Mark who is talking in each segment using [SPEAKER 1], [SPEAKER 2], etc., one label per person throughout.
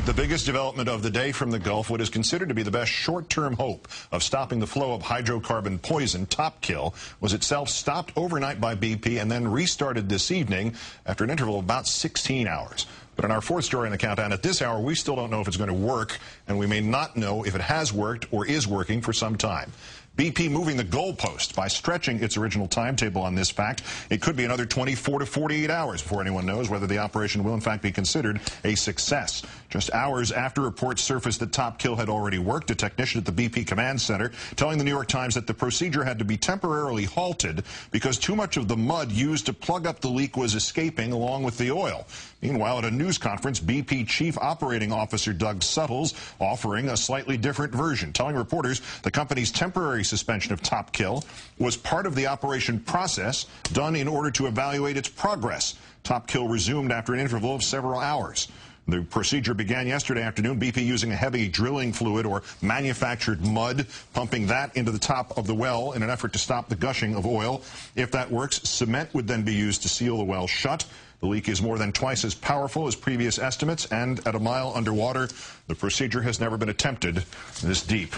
[SPEAKER 1] Keith, the biggest development of the day from the Gulf, what is considered to be the best short-term hope of stopping the flow of hydrocarbon poison, Topkill, was itself stopped overnight by BP and then restarted this evening after an interval of about 16 hours. But in our fourth story in the countdown, at this hour, we still don't know if it's going to work, and we may not know if it has worked or is working for some time. BP moving the goalpost by stretching its original timetable on this fact. It could be another 24 to 48 hours before anyone knows whether the operation will in fact be considered a success. Just hours after reports surfaced that Topkill had already worked, a technician at the BP command center telling the New York Times that the procedure had to be temporarily halted because too much of the mud used to plug up the leak was escaping along with the oil. Meanwhile, at a news conference, BP Chief Operating Officer Doug Suttles offering a slightly different version, telling reporters the company's temporary suspension of Topkill was part of the operation process done in order to evaluate its progress. Topkill resumed after an interval of several hours. The procedure began yesterday afternoon, BP using a heavy drilling fluid or manufactured mud, pumping that into the top of the well in an effort to stop the gushing of oil. If that works, cement would then be used to seal the well shut. The leak is more than twice as powerful as previous estimates, and at a mile underwater, the procedure has never been attempted this deep.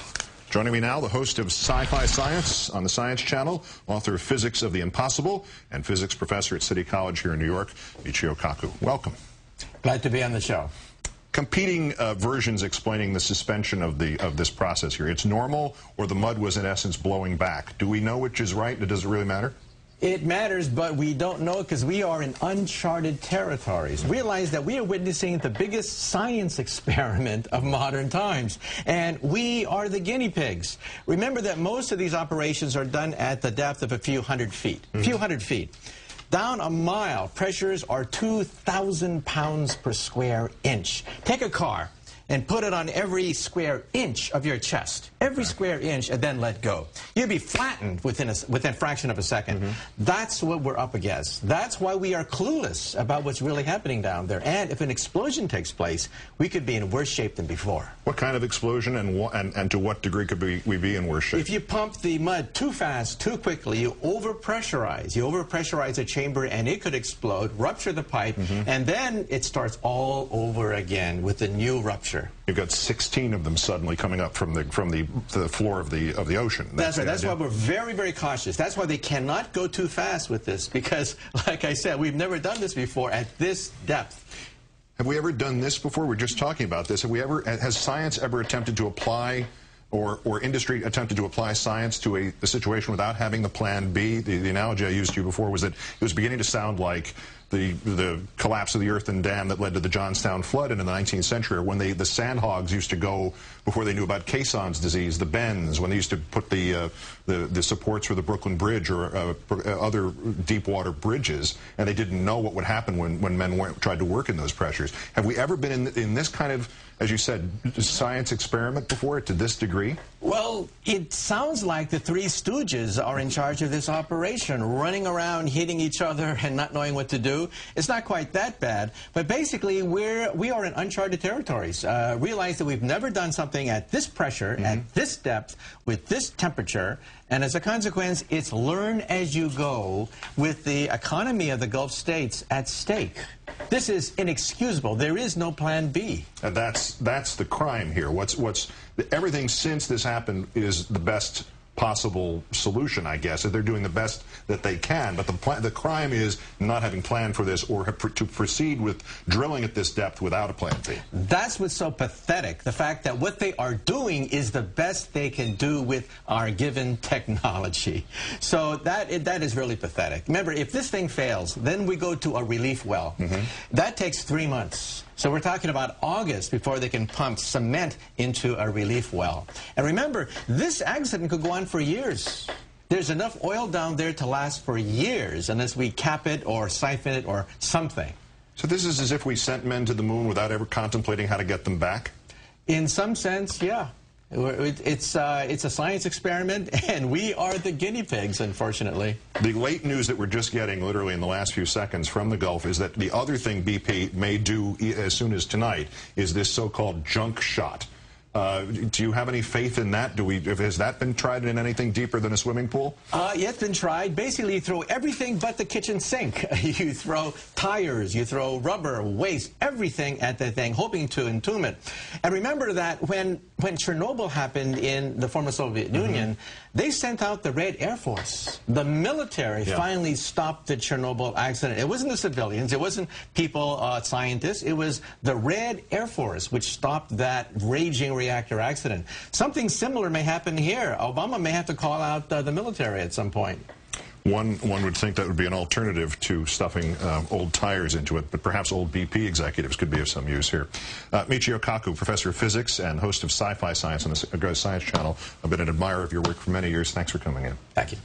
[SPEAKER 1] Joining me now, the host of Sci-Fi Science on the Science Channel, author of Physics of the Impossible, and physics professor at City College here in New York, Michio Kaku. Welcome.
[SPEAKER 2] Glad to be on the show.
[SPEAKER 1] Competing versions explaining the suspension of this process here. It's normal, or the mud was in essence blowing back. Do we know which is right? Does it really matter?
[SPEAKER 2] It matters, but we don't know because we are in uncharted territories. Realize that we are witnessing the biggest science experiment of modern times, and we are the guinea pigs. Remember that most of these operations are done at the depth of a few hundred feet. Down a mile, pressures are 2,000 pounds per square inch. Take a car and put it on every square inch of your chest. Every square inch, and then let go. You'd be flattened within a fraction of a second. That's what we're up against. That's why we are clueless about what's really happening down there. And if an explosion takes place, we could be in worse shape than before.
[SPEAKER 1] What kind of explosion, and to what degree could we be in worse shape?
[SPEAKER 2] If you pump the mud too fast, too quickly, you overpressurize. You overpressurize a chamber, and it could explode, rupture the pipe, and then it starts all over again with a new rupture.
[SPEAKER 1] You've got 16 of them suddenly coming up from the floor of the ocean.
[SPEAKER 2] That's right. That's why we're very, very cautious. That's why they cannot go too fast with this, because, like I said, we've never done this before at this depth.
[SPEAKER 1] Have we ever done this before? We're just talking about this. Has science ever attempted to apply, or industry attempted to apply science to a situation without having the plan B? The analogy I used to you before was that it was beginning to sound like the collapse of the earthen dam that led to the Johnstown flood in the 19th century, or when the sandhogs used to go, before they knew about Caisson's disease, the bends, when they used to put the supports for the Brooklyn Bridge or other deep water bridges, and they didn't know what would happen when men tried to work in those pressures. Have we ever been in this kind of, as you said, science experiment before, to this degree?
[SPEAKER 2] Well, it sounds like the Three Stooges are in charge of this operation, running around, hitting each other, and not knowing what to do. It's not quite that bad, but basically we are in uncharted territories. Realize that we've never done something at this pressure, at this depth, with this temperature, and as a consequence, it's learn as you go with the economy of the Gulf states at stake. This is inexcusable. There is no plan B.
[SPEAKER 1] And that's the crime here. Everything since this happened is the best possible solution, I guess. They're doing the best that they can, but the crime is not having planned for this, or to proceed with drilling at this depth without a plan B.
[SPEAKER 2] That's what's so pathetic, the fact that what they are doing is the best they can do with our given technology. So that is really pathetic. Remember, if this thing fails, then we go to a relief well. That takes 3 months. So we're talking about August before they can pump cement into a relief well. And remember, this accident could go on for years. There's enough oil down there to last for years unless we cap it or siphon it or something.
[SPEAKER 1] So this is as if we sent men to the moon without ever contemplating how to get them back?
[SPEAKER 2] In some sense, yeah. It's a science experiment, and we are the guinea pigs, unfortunately.
[SPEAKER 1] The late news that we're just getting, literally in the last few seconds from the Gulf, is that the other thing BP may do as soon as tonight is this so-called junk shot. Do you have any faith in that? Has that been tried in anything deeper than a swimming pool?
[SPEAKER 2] Yeah, it's been tried. Basically, you throw everything but the kitchen sink. You throw tires, you throw rubber, waste, everything at the thing, hoping to entomb it. And remember that when Chernobyl happened in the former Soviet Union, they sent out the Red Air Force. The military finally stopped the Chernobyl accident. It wasn't the civilians, it wasn't people, scientists, it was the Red Air Force which stopped that raging reactor accident. Something similar may happen here. Obama may have to call out the military at some point.
[SPEAKER 1] One would think that would be an alternative to stuffing old tires into it, but perhaps old BP executives could be of some use here. Michio Kaku, professor of physics and host of Sci-Fi Science on the Science Channel. I've been an admirer of your work for many years. Thanks for coming in.
[SPEAKER 2] Thank you.